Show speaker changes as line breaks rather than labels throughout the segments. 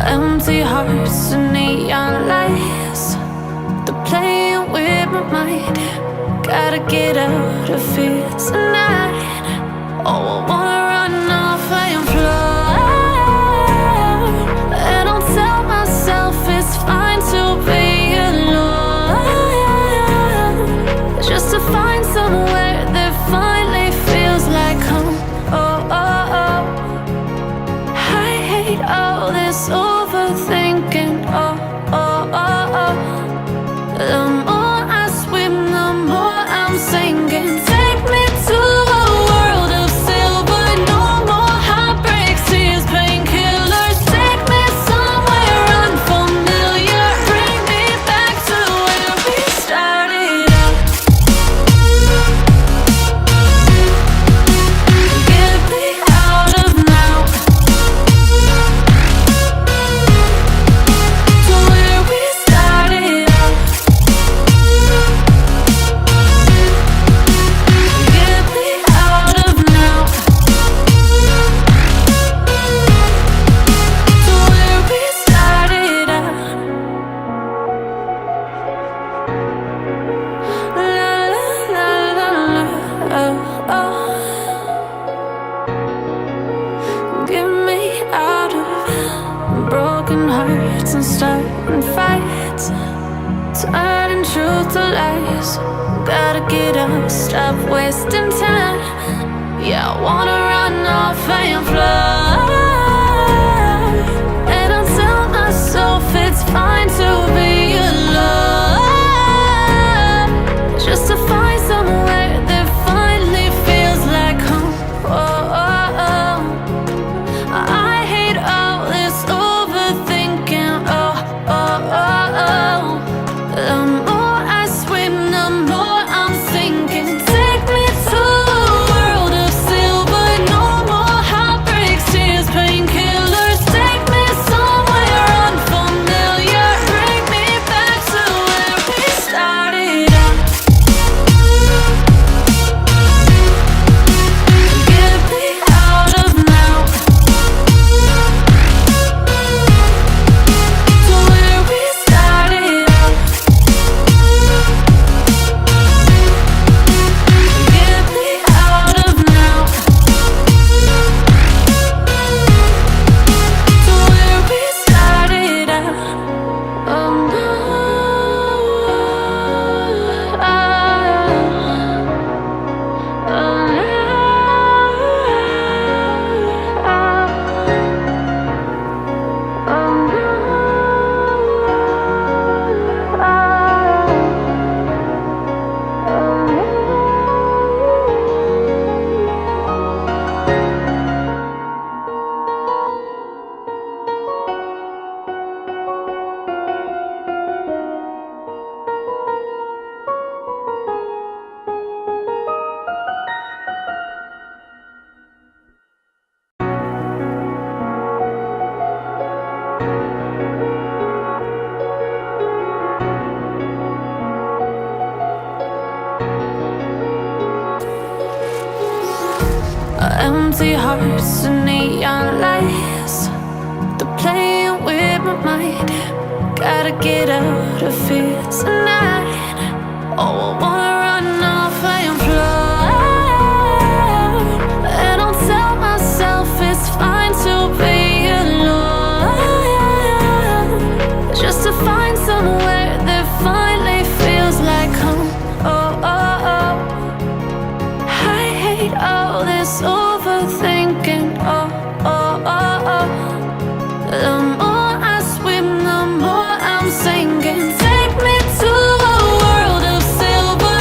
Empty hearts and neon lights, they're playing with my mind. Gotta get out of here tonight. Oh, I wanna run off and fly. And I'll tell myself it's fine to be alone, just to find somewhere that finally feels like home. Oh, oh, oh. I hate all this overthinking. Oh, oh, oh, oh. The more I swim, the more I'm sinking. Take me to a world of silver. No more heartbreaks, tears, painkillers. Take me somewhere unfamiliar. Bring me back to where we started out. Get me out of now, to where we started out. Get me out of now, to where we started out. La la la la la, oh, oh. Get me out of broken hearts and starting fights, turning truth to lies. Gotta get up, stop wasting time. Yeah, I wanna run off and fly. And I'll tell myself it's fine to be alone, just to find somewhere that finally feels like home. Oh, oh, oh. I hate all this overthinking. Oh, oh, oh, oh. The more I swim, the more I'm sinking. Take me to a world of silver. No more heartbreaks, tears, painkillers. Take me somewhere unfamiliar. Bring me back to where we started out. Get me out of now, to where we started out. Get me out of now, to where we started out. Oh no, oh, empty hearts and neon lights, they're playing with my mind. Gotta get out of here tonight. Oh, I wanna run off and fly. And I'll tell myself it's fine to be alone, just to find somewhere that finally feels like home. Oh, oh, oh. I hate all this overthinking. Oh, oh, oh, oh. The more I swim, the more I'm sinking. Take me to a world of silver.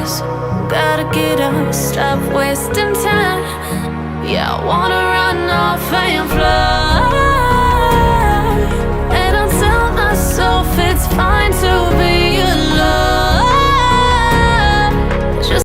focus. Gotta get up, stop wasting time. Yeah, I wanna run off and fly.